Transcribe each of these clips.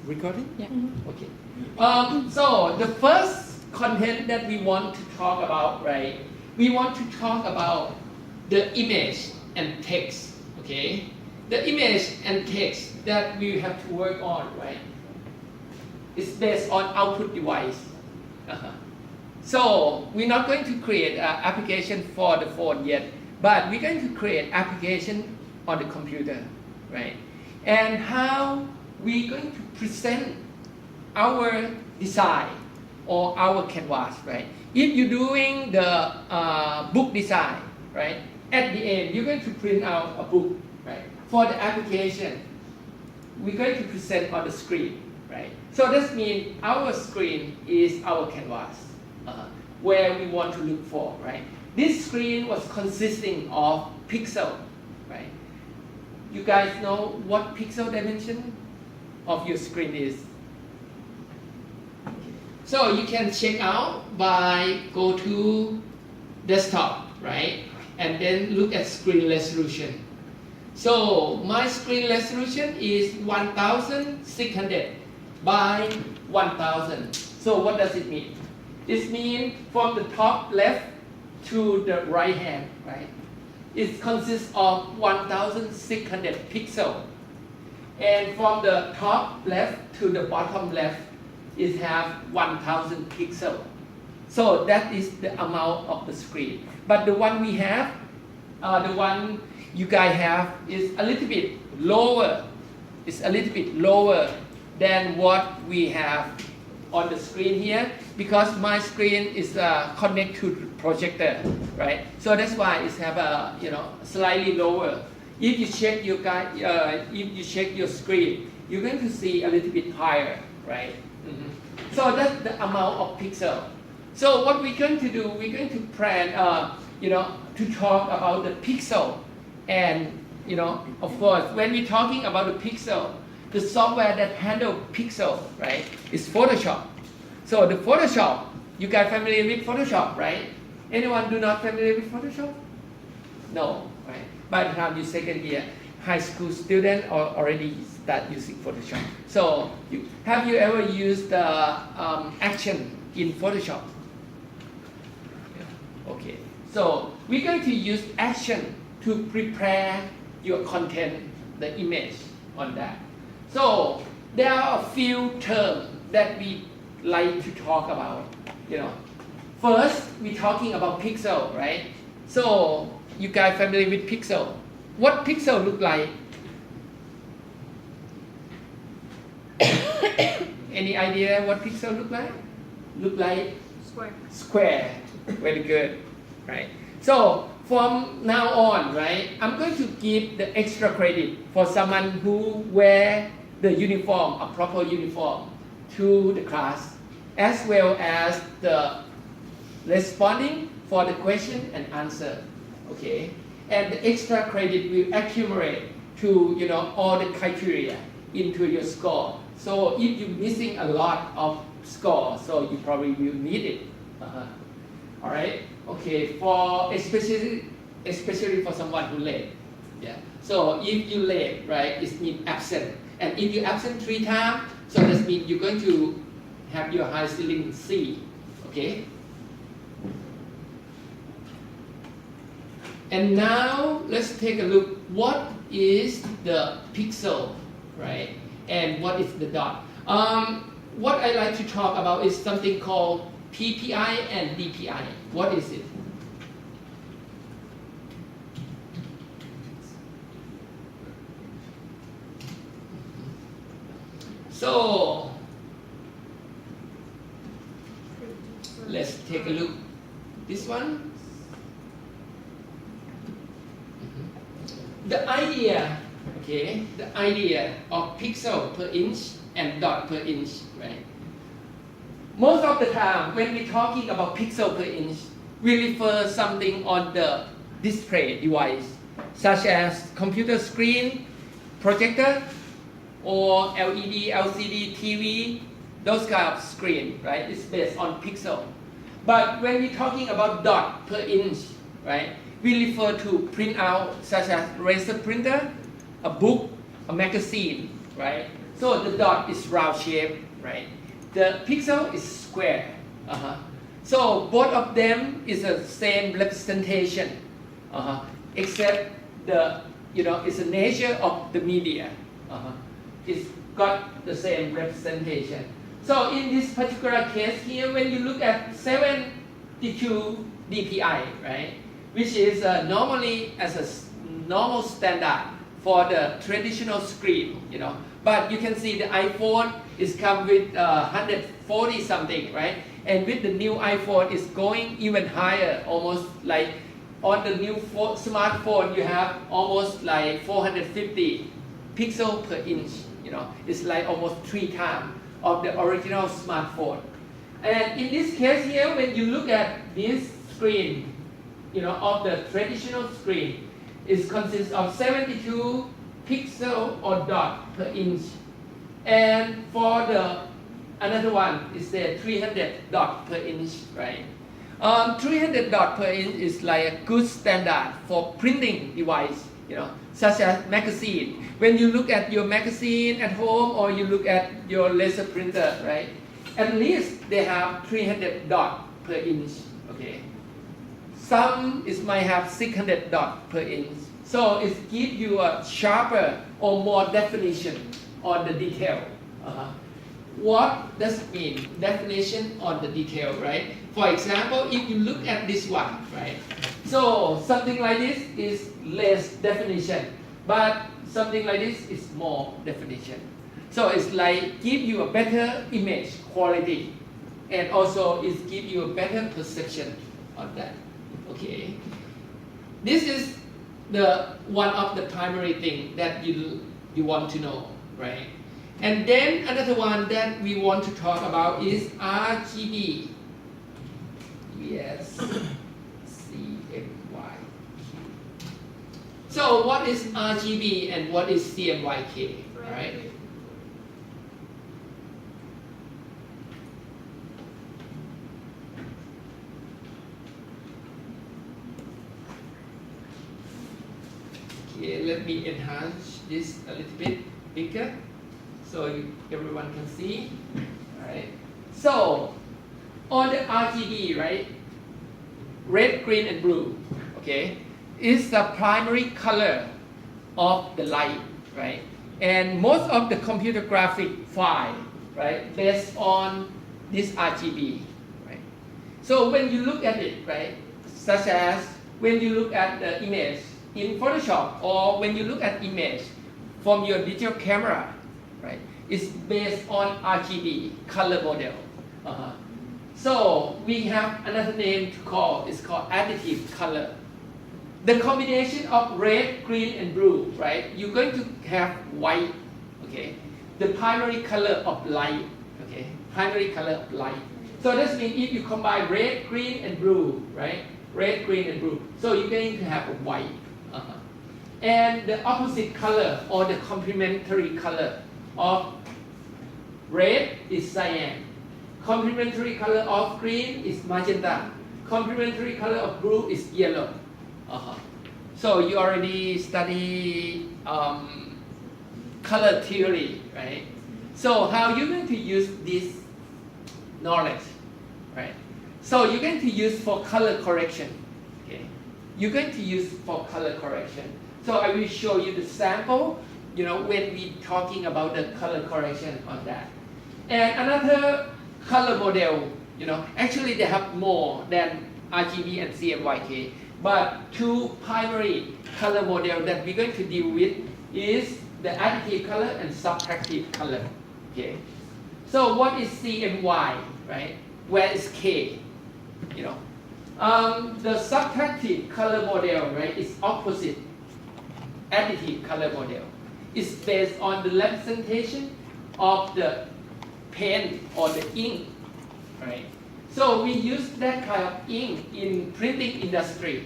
Recording? Yeah. Okay. So the first content that we want to talk about, right? We want to talk about the image and text. Okay. The image and text that we have to work on, right? It's based on output device. So we're not going to create an application for the phone yet, but we're going to create application on the computer, right? And how we're going to present our design or our canvas, right? If you're doing the book design, right? At the end, you're going to print out a book, right? For the application, we're going to present on the screen, right? So that means our screen is our canvas, where we want to look for, right? This screen was consisting of pixel, right? You guys know what pixel dimension of your screen is? So you can check out by go to desktop, right? And then look at screen resolution. So my screen resolution is 1600 by 1000. So what does it mean? This means from the top left to the right hand, right? It consists of 1600 pixels. And from the top left to the bottom left, it have 1000 pixels. So that is the amount of the screen. But the one we have, the one you guys have is a little bit lower. It's a little bit lower than what we have on the screen here, because my screen is connected to the projector, right? So that's why it's have a slightly lower. If you check your if you check your screen, you're going to see a little bit higher, right? So that's the amount of pixel. So what we're going to do, we're going to plan, to talk about the pixel, and of course, when we're talking about the pixel, the software that handle pixel, right, is Photoshop. So the Photoshop, you guys familiar with Photoshop, right? Anyone do not familiar with Photoshop? No, right? By the time you second year, high school student or already start using Photoshop. So have you ever used the action in Photoshop? Yeah. Okay. So we're going to use action to prepare your content, the image on that. So there are a few terms that we like to talk about. First we're talking about pixel, right? So you guys familiar with pixel? What pixel look like? Any idea what pixel look like? Look like Square. square. Very good, right? So from now on, right, I'm going to give the extra credit for someone who wear the uniform, a proper uniform, to the class, as well as the responding for the question and answer, okay? And the extra credit will accumulate to all the criteria into your score. So if you're missing a lot of score, so you probably will need it. All right. Okay. For especially for someone who late. Yeah. So if you late, right, it means absent. And if you absent 3 times, so that means you're going to have your high ceiling C. Okay. And now let's take a look. What is the pixel, right? And what is the dot? What I like to talk about is something called PPI and DPI. What is it? So let's take a look. This one. The idea, okay, the idea of pixel per inch and dot per inch, right? Most of the time, when we're talking about pixel per inch, we refer something on the display device, such as computer screen, projector, or LED, LCD, TV, those kind of screen, right? It's based on pixel. But when we're talking about dot per inch, right? We refer to printout such as laser printer, a book, a magazine, right? So the dot is round shape, right? The pixel is square. So both of them is the same representation, except the it's the nature of the media. It's got the same representation. So in this particular case here, when you look at 72 dpi, right, which is normally as a normal standard for the traditional screen, but you can see the iPhone is come with 140 something, right? And with the new iPhone, it's going even higher, almost like on the new smartphone, you have almost like 450 pixel per inch. It's like almost 3 times of the original smartphone. And in this case here, when you look at this screen, of the traditional screen, it consists of 72 pixel or dot per inch. And for the another one is the 300 dot per inch, right? 300 dot per inch is like a good standard for printing device, such as magazine. When you look at your magazine at home or you look at your laser printer, right? At least they have 300 dot per inch, okay? Some might have 600 dot per inch. So it gives you a sharper or more definition on the detail. What does it mean? Definition on the detail, right? For example, if you look at this one, right? So something like this is less definition, but something like this is more definition. So it's like give you a better image quality, and also it gives you a better perception on that. Okay. This is the one of the primary thing that you want to know, right? And then another one that we want to talk about is RGB. Yes, CMYK. So what is RGB and what is CMYK, right? Okay, let me enhance this a little bit bigger so everyone can see. All right. So on the RGB, right, red, green, and blue, okay, is the primary color of the light, right? And most of the computer graphic file, right, based on this RGB, right? So when you look at it, right, such as when you look at the image in Photoshop, or when you look at image from your digital camera, right, it's based on RGB color model. So we have another name to call, it's called additive color. The combination of red, green, and blue, right, you're going to have white, okay, the primary color of light, okay, primary color of light. So that means if you combine red, green, and blue, right, red, green, and blue, so you're going to have a white. And the opposite color or the complementary color of red is cyan. Complementary color of green is magenta. Complementary color of blue is yellow. So you already study color theory, right? So how you going to use this knowledge, right? So you're going to use for color correction. Okay, you're going to use for color correction. So I will show you the sample, when we talking about the color correction on that. And another color model, actually they have more than RGB and CMYK, but two primary color model that we're going to deal with is the additive color and subtractive color. Okay. So what is C and Y, right? Where is K? The subtractive color model, right, is opposite additive color model. It's based on the representation of the pen or the ink, right? So we use that kind of ink in printing industry.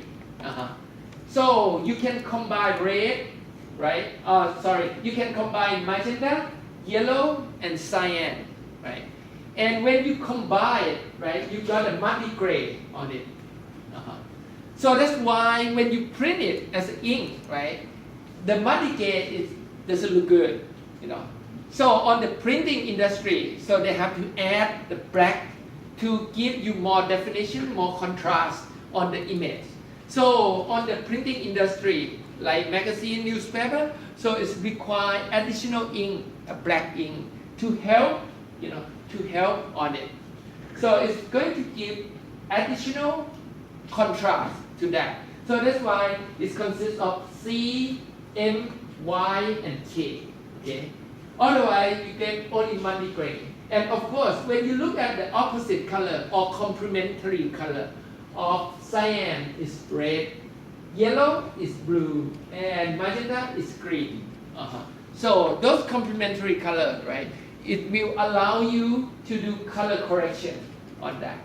So you can combine red, right? You can combine magenta, yellow, and cyan, right? And when you combine it, right, you got a muddy gray on it. So that's why when you print it as ink, right, the muddy gray doesn't look good, So on the printing industry, so they have to add the black to give you more definition, more contrast on the image. So on the printing industry, like magazine, newspaper, so it's require additional ink, a black ink, to help, to help on it. So it's going to give additional contrast to that. So that's why it consists of C, M, Y, and K. Okay. Otherwise, you get only multi-grain. And of course, when you look at the opposite color or complementary color of cyan is red, yellow is blue, and magenta is green. So those complementary color, right? It will allow you to do color correction on that.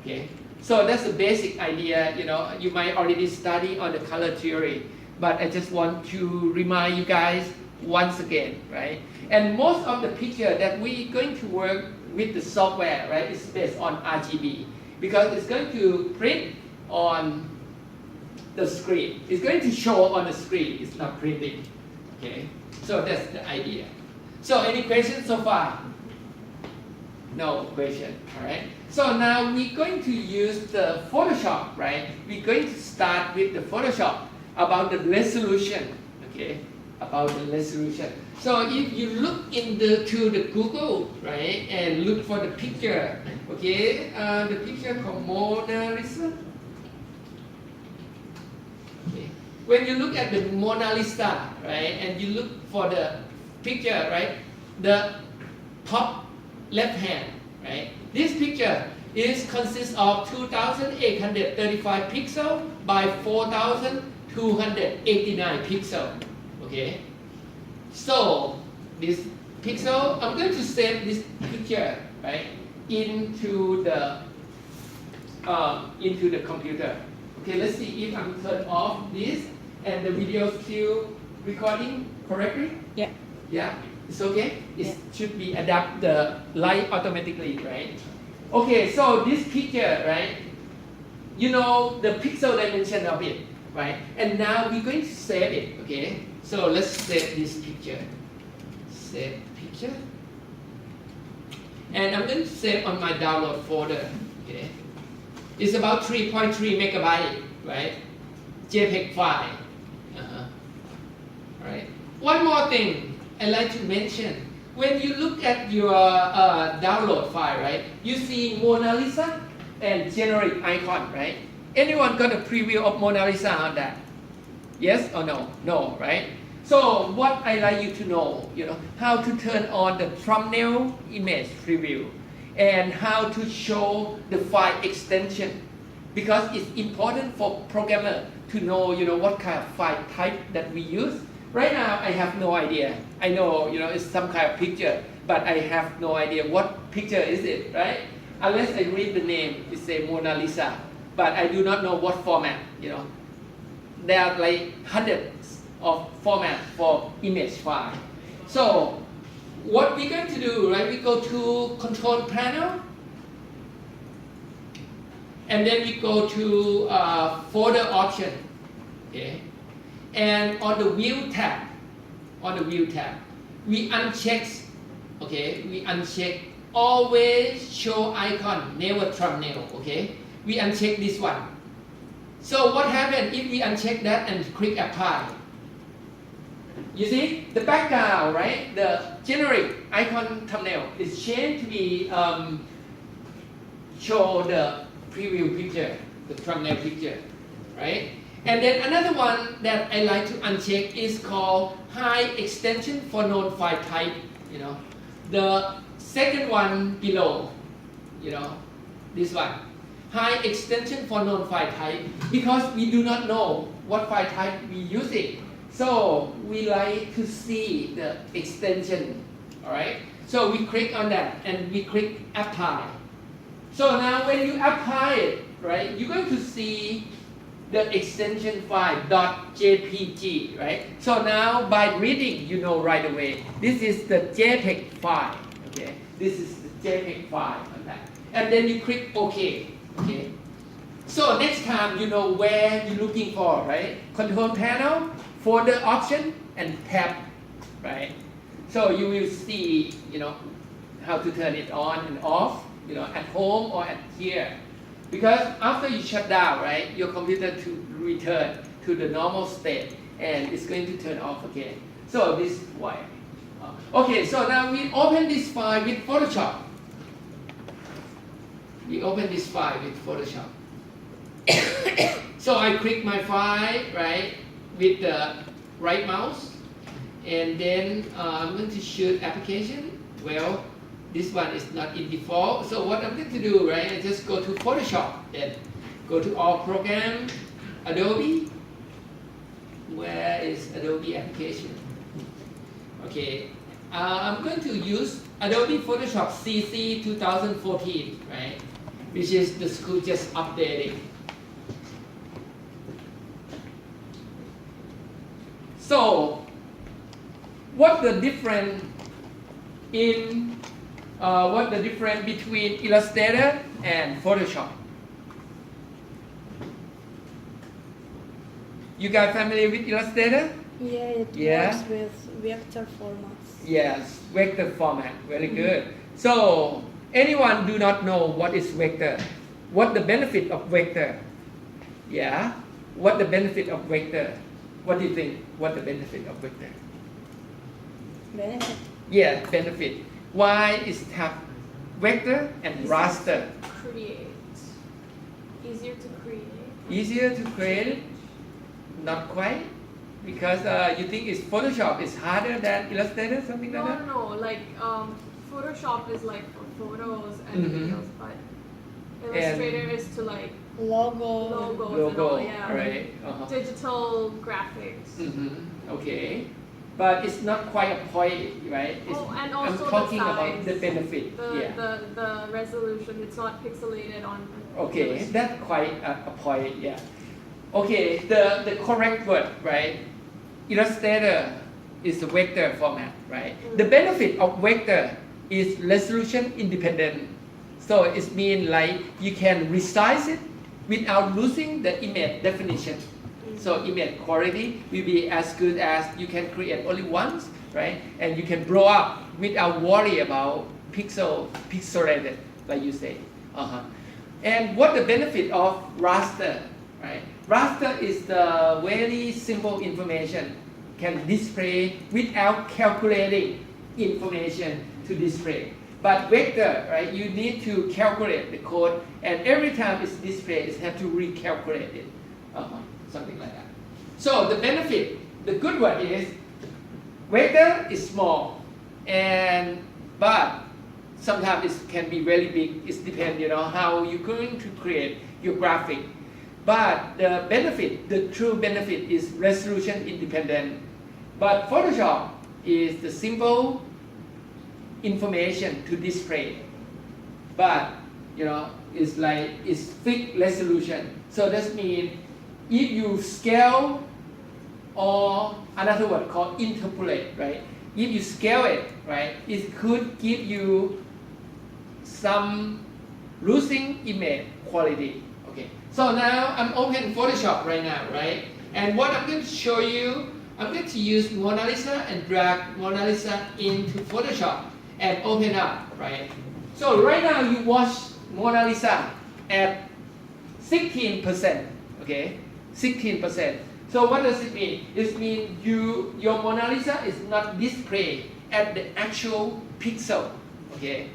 Okay. So that's the basic idea. You might already study on the color theory, but I just want to remind you guys once again, right? And most of the picture that we're going to work with the software, right, is based on RGB because it's going to print on the screen. It's going to show on the screen. It's not printing. Okay. So that's the idea. So any questions so far? No question. All right. So now we're going to use the Photoshop, right? We're going to start with the Photoshop about the resolution. Okay. About the resolution. So if you look into the Google, right, and look for the picture, okay, the picture called Mona Lisa. Okay. When you look at the Mona Lisa, right, and you look for the picture, right, the top left hand, right, this picture consists of 2,835 pixels by 4,289 pixels. Okay, so this pixel, I'm going to save this picture, right, into the computer. Okay, let's see if I'm turn off this and the video still recording correctly. Yeah. Yeah, it's okay. It should be adapt the light automatically, right? Okay, so this picture, right? The pixel dimension of it, right? And now we're going to save it. Okay. So let's save this picture. Save picture. And I'm going to save on my download folder. Okay. It's about 3.3 megabyte, right? JPEG file. Right. One more thing I'd like to mention. When you look at your download file, right? You see Mona Lisa and generic icon, right? Anyone got a preview of Mona Lisa on that? Yes or no? No, right? So what I like you to know, how to turn on the thumbnail image preview and how to show the file extension because it's important for programmer to know, what kind of file type that we use. Right now, I have no idea. I know, it's some kind of picture, but I have no idea what picture is it, right? Unless I read the name, it says Mona Lisa, but I do not know what format, There are like hundreds of formats for image file. So what we're going to do, right? We go to Control Panel, and then we go to Folder Option, okay? And on the View tab, we uncheck, okay? We uncheck Always Show Icon, Never Thumbnail, okay? We uncheck this one. So what happens if we uncheck that and click Apply? You see, the background, right? The generic icon thumbnail is changed to be show the preview picture, the thumbnail picture, right? And then another one that I like to uncheck is called Hide Extension for known file type. The second one below, this one. Hide extension for known file type because we do not know what file type we using. So we like to see the extension, all right? So we click on that and we click Apply. So now when you apply it, right, you're going to see the extension file .jpg, right? So now by reading, right away, this is the JPEG file, okay? This is the JPEG file on that. And then you click OK. Okay. So next time you know where you're looking for, right? Control Panel, Folder Option, and Tab, right? So you will see, how to turn it on and off, at home or at here. Because after you shut down, right, your computer to return to the normal state and it's going to turn off again. So this is why. Okay, so now we open this file with Photoshop. We open this file with Photoshop. So I click my file, right, with the right mouse, and then I'm going to choose application. Well, this one is not in default, so what I'm going to do, right, I just go to Photoshop, then go to all program, Adobe. Where is Adobe application? Okay, I'm going to use Adobe Photoshop CC 2014, right, which is the school just updating. So, what the difference between Illustrator and Photoshop? You guys familiar with Illustrator? Yeah, it Yeah. works with vector formats. Yes, vector format, very good. So, anyone do not know what is vector? What the benefit of vector? Yeah, what the benefit of vector? What do you think? What the benefit of vector? Benefit. Yeah, benefit. Why is tab vector and raster Create. Easier to create. easier to create? Not quite, because you think it's Photoshop is harder than Illustrator, something No, like that. no, no. Like Photoshop is like for photos and Mhm. videos, but Illustrator is to like Logo. logos and Logo, all, yeah. right? Digital graphics. Okay, but it's not quite a point, right? It's, Oh, and I'm also talking the about size, the benefit. Yeah. the resolution. It's not pixelated on. Okay, Illustrator. that's quite a point, yeah. Okay, the correct word, right? Illustrator is the vector format, right? The benefit of vector is resolution independent. So it means like you can resize it without losing the image definition. So image quality will be as good as you can create only once, right? And you can blow up without worry about pixelated, like you say. And what the benefit of raster, right? Raster is the very simple information can display without calculating information to display. But vector, right? You need to calculate the code, and every time it's displayed, you have to recalculate it, something like that. So the benefit, the good one is vector is small, but sometimes it can be very big. It depends, how you're going to create your graphic. But the benefit, the true benefit is resolution independent. But Photoshop is the simple information to display. But, it's fixed resolution. So that means if you scale, or another word called interpolate, right? If you scale it, right, it could give you some losing image quality. Okay. So now I'm open Photoshop right now, right? And what I'm going to show you, I'm going to use Mona Lisa and drag Mona Lisa into Photoshop and open up, right? So right now you watch Mona Lisa at 16%, okay? 16%. So what does it mean? It means your Mona Lisa is not displayed at the actual pixel, okay?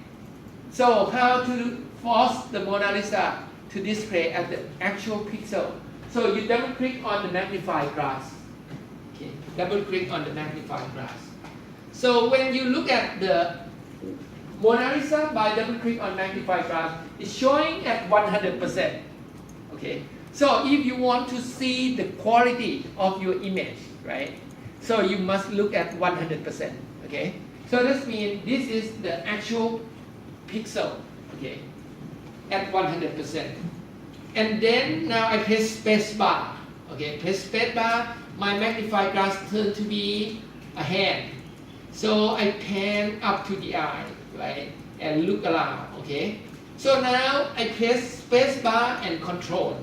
So how to force the Mona Lisa to display at the actual pixel? So you double click on the magnifying glass. Okay, double click on the magnifying glass. So when you look at the Mona Lisa by double click on magnifying glass, it's showing at 100%. Okay, so if you want to see the quality of your image, right? So you must look at 100%. Okay, so this means this is the actual pixel. Okay, at 100%. And then now I press space bar. Okay, press space bar, my magnifying glass turns to be a hand. So I pan up to the eye, right? And look around, okay? So now I press space bar and control.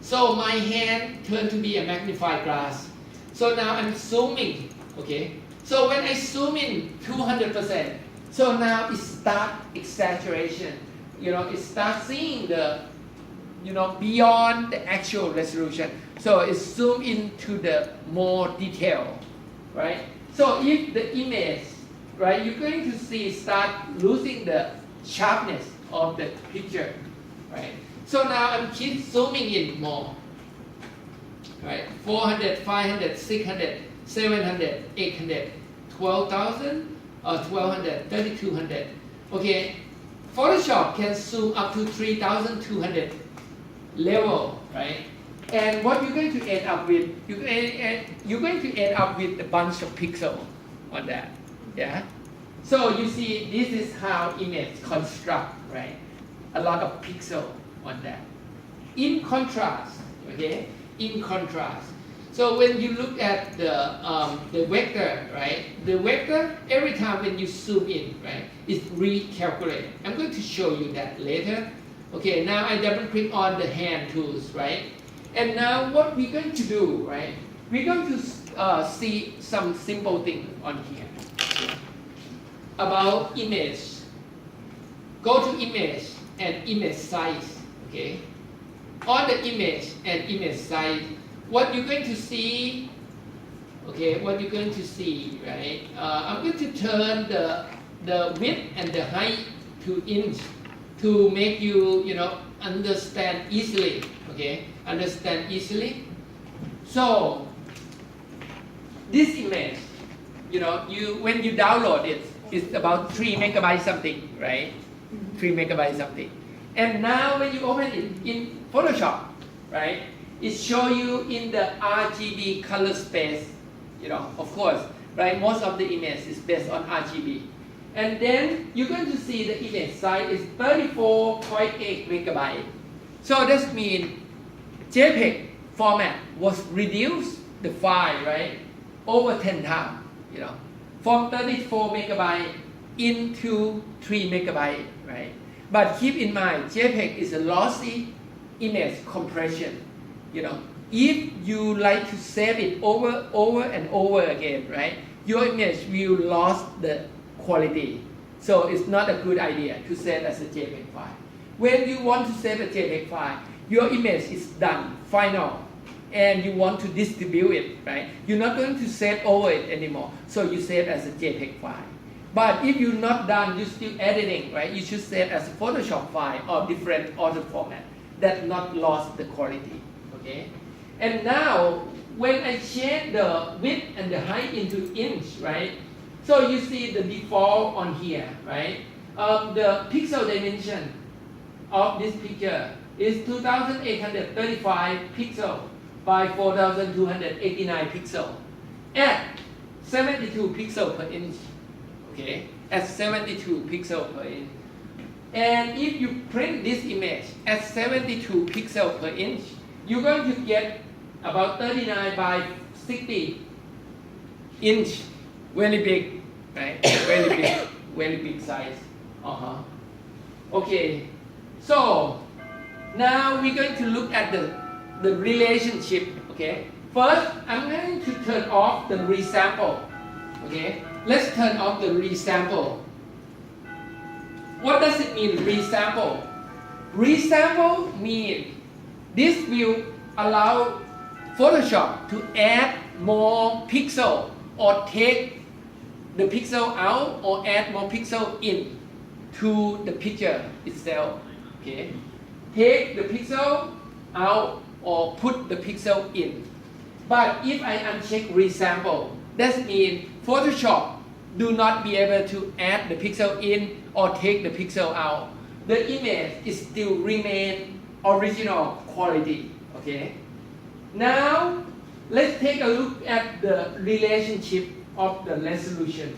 So my hand turns to be a magnifying glass. So now I'm zooming, okay? So when I zoom in 200%, so now it starts exaggeration. It starts seeing the, beyond the actual resolution. So it zoom into the more detail, right? So if the image, right, you're going to see start losing the sharpness of the picture, right? So now I'm keep zooming in more, right? 400, 500, 600, 700, 800, 12,000, or 1,200, 3,200. Okay, Photoshop can zoom up to 3,200 level, right? And what you're going to end up with, you're going to end up with a bunch of pixels on that, yeah? So you see, this is how image construct, right? A lot of pixel on that. In contrast, okay? In contrast. So when you look at the vector, right? The vector, every time when you zoom in, right, it's recalculated. I'm going to show you that later. Okay, now I double click on the hand tools, right? And now what we're going to do, right? We're going to see some simple thing on here. About image. Go to image and image size, okay? On the image and image size, what you're going to see, okay, what you're going to see, right? I'm going to turn the width and the height to inch to make you, understand easily, okay? Understand easily. So, this image, when you download it, it's about 3 megabytes something, right? 3 megabytes something. And now when you open it in Photoshop, right? It shows you in the RGB color space, of course, right? Most of the image is based on RGB. And then you're going to see the image size is 34.8 megabytes. So that means JPEG format was reduced, the file, right? Over 10 times, from 34 megabyte into 3 megabyte, right? But keep in mind, JPEG is a lossy image compression. If you like to save it over and over again, right? Your image will lose the quality. So it's not a good idea to save as a JPEG file. When you want to save a JPEG file, your image is done, final, and you want to distribute it, right? You're not going to save over it anymore. So you save as a JPEG file. But if you're not done, you're still editing, right? You should save as a Photoshop file or different other format that not lost the quality, okay? And now, when I change the width and the height into inch, right? So you see the default on here, right? The pixel dimension of this picture is 2,835 pixel by 4,289 pixel at 72 pixel per inch. Okay, at 72 pixel per inch. And if you print this image at 72 pixel per inch, you're going to get about 39 by 60 inch. Very big, right? Very big size. Okay, so now we're going to look at the relationship. Okay, first I'm going to turn off the resample. Okay, let's turn off the resample. What does it mean, resample? Resample means this will allow Photoshop to add more pixel or take the pixel out or add more pixel in to the picture itself. Okay, take the pixel out or put the pixel in. But if I uncheck resample, that means Photoshop do not be able to add the pixel in or take the pixel out. The image is still remain original quality. Okay. Now let's take a look at the relationship of the resolution.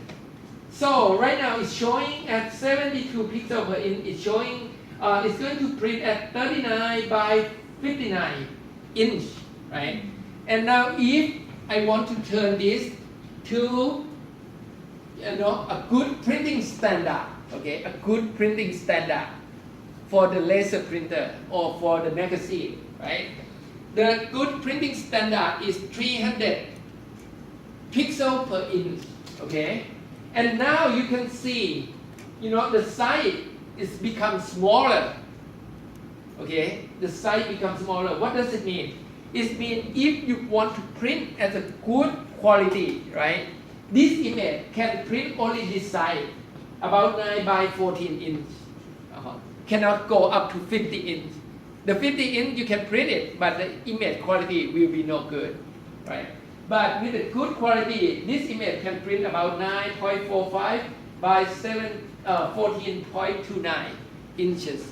So right now it's showing at 72 pixel per inch. It's showing it's going to print at 39 by 59 inch, right? And now if I want to turn this to a good printing standard, okay, a good printing standard for the laser printer or for the magazine, right? The good printing standard is 300 pixel per inch, Okay, and now you can see, the size is become smaller. Okay, the size becomes smaller. What does it mean? It means if you want to print as a good quality, right? This image can print only this size, about 9 by 14 inch. Cannot go up to 50 inch. The 50 inch you can print it, but the image quality will be no good, right? But with the good quality, this image can print about 9.45 by 14.29 inches,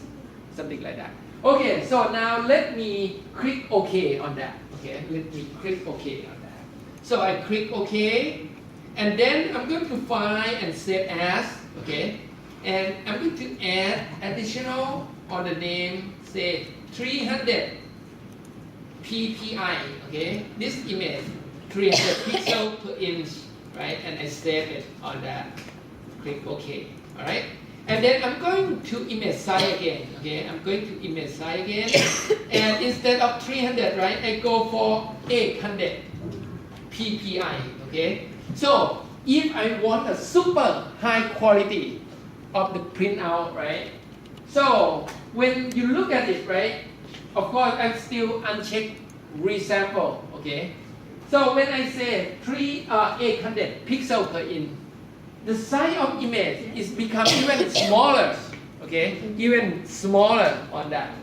something like that. Okay, so now let me click OK on that. Okay, let me click OK on that. So I click OK, and then I'm going to find and save as. Okay, and I'm going to add additional on the name, say 300 ppi. Okay, this image 300 pixel per inch, right? And I save it on that. Click OK. All right. And then I'm going to image size again. Okay, I'm going to image size again. And instead of 300, right, I go for 800 ppi. Okay. So if I want a super high quality of the printout, right? So when you look at it, right? Of course, I'm still unchecked resample. Okay. So when I say 800 pixel per inch, the size of image is become even smaller. Okay, even smaller on that.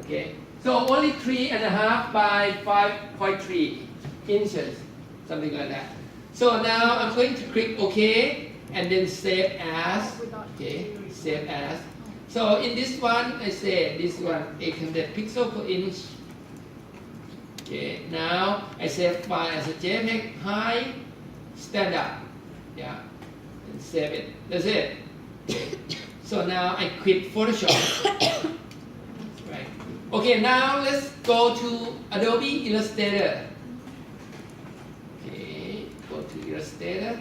Okay, so only 3.5 by 5.3 inches, something like that. So now I'm going to click OK and then save as. Okay, save as. So in this one, I say this one 800 pixel per inch. Okay, now I save file as a JPEG high standard. Yeah, and save it. That's it. Okay. So now I quit Photoshop. Right. Okay, now let's go to Adobe Illustrator. Okay, go to Illustrator.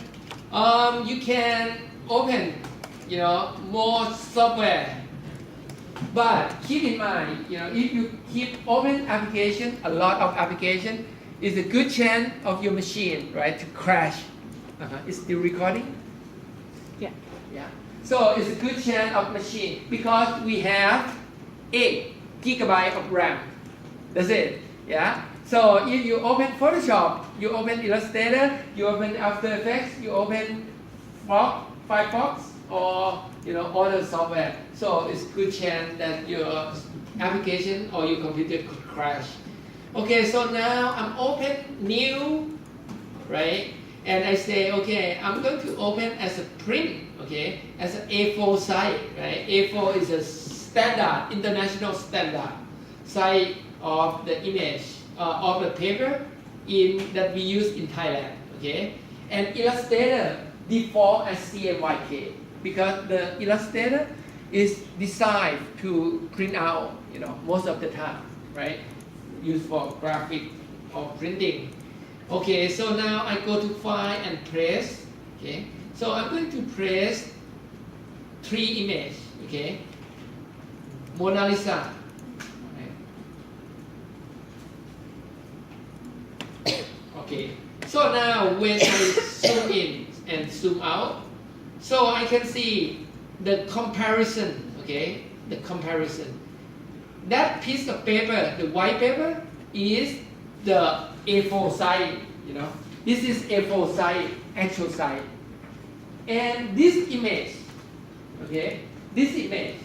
You can open, more software. But keep in mind, if you keep open application, a lot of application, is a good chance of your machine, right, to crash. It's still recording? Yeah. Yeah. So it's a good chance of machine because we have 8 GB of RAM. That's it. Yeah. So if you open Photoshop, you open Illustrator, you open After Effects, you open Firefox, or other software. So it's good chance that your application or your computer could crash. Okay, so now I'm open new, right? And I say, okay, I'm going to open as a print, okay, as an A4 size, right? A4 is a standard, international standard size of the image of the paper that we use in Thailand, okay? And Illustrator default as CMYK because the Illustrator is designed to print out, most of the time, right? Used for graphic or printing. Okay, so now I go to File and Press. Okay, so I'm going to press 3 images. Okay, Mona Lisa. Okay, so now when I zoom in and zoom out, so I can see the comparison. Okay, the comparison. That piece of paper, the white paper, is the A4 size, This is A4 size, actual size. And this image, okay, this image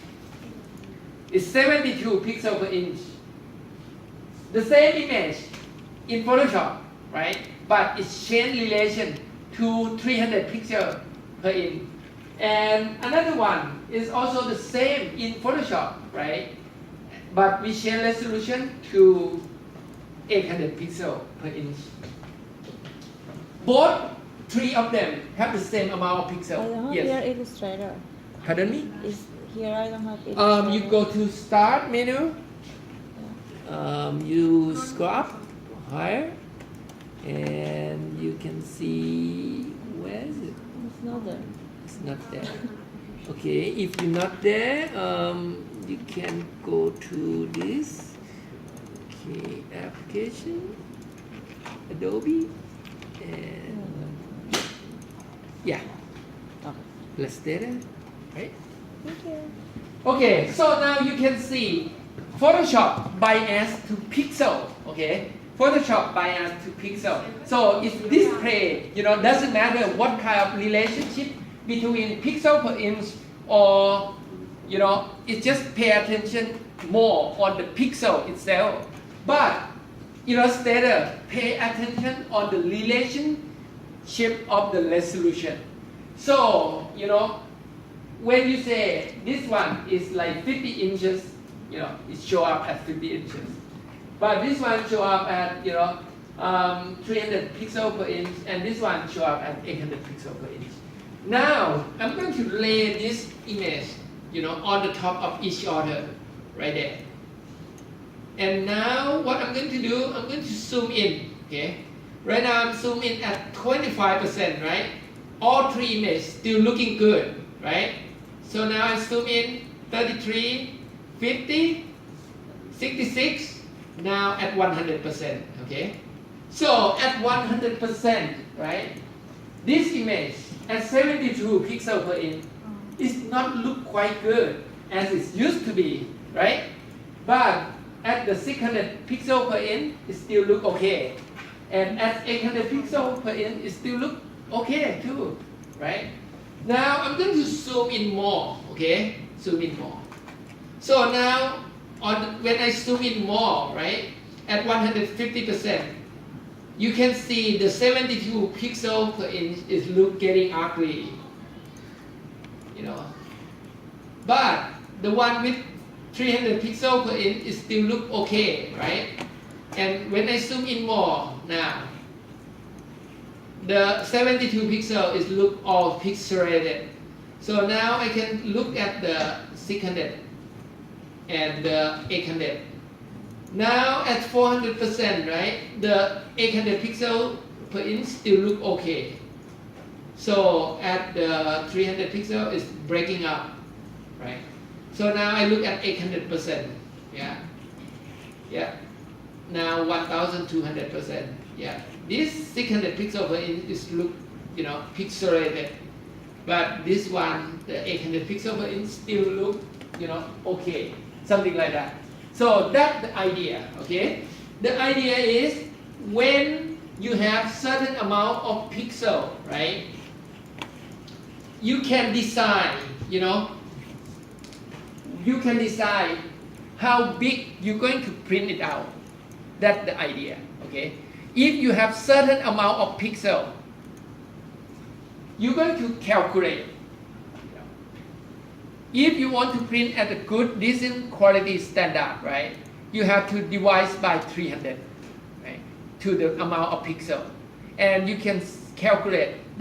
is 72 pixels per inch. The same image in Photoshop, right? But it's changed relation to 300 pixels per inch. And another one is also the same in Photoshop, right? But we change resolution to 800 pixels per inch. Both 3 of them have the same amount of I pixels. don't have Yes. here Illustrator. Pardon me? Is here I don't have Illustrator. You go to Start menu. You scroll up higher, and you can see where is it? It's not there. It's not there. Okay, if you're not there, you can go to this. Okay, application, Adobe, and Yeah, Okay. less data, right? Thank you. Okay, so now you can see Photoshop bias to pixel. Okay, Photoshop bias to pixel. So it's display. Doesn't matter what kind of relationship between pixel per inch or it just pay attention more on the pixel itself. But Illustrator pay attention on the relationship of the resolution. So when you say this one is like 50 inches, it show up at 50 inches. But this one show up at 300 pixel per inch, and this one show up at 800 pixel per inch. Now I'm going to lay this image, on the top of each other, right there. And now what I'm going to do, I'm going to zoom in. Okay. Right now I'm zoom in at 25%, right? All three images still looking good, right? So now I zoom in 33, 50, 66, now at 100%, okay? So at 100%, right? This image at 72 pixels per inch is not look quite good as it used to be, right? But at the 600 pixels per inch, it still look okay. And at 800 pixels per inch, it still look okay too, right? Now I'm going to zoom in more, okay? Zoom in more. So now, when I zoom in more, right, at 150%, you can see the 72 pixels per inch is getting ugly, But the one with 300 pixels per inch is still look okay, right? And when I zoom in more now, the 72 pixel is look all pixelated. So now I can look at the 600 and the 800. Now at 400%, right? The 800 pixel per inch still look okay. So at the 300 pixel is breaking up, right? So now I look at 800%, yeah. Now 1200%, yeah. This 600 pixel per inch is look, pixelated. But this one, the 800 pixel per inch still look, okay. Something like that. So that's the idea, okay? The idea is when you have certain amount of pixel, right? You can decide, you can decide how big you're going to print it out. That's the idea, okay? If you have certain amount of pixel, you're going to calculate. If you want to print at a good, decent quality standard, right? You have to divide by 300, right? To the amount of pixel. And you can calculate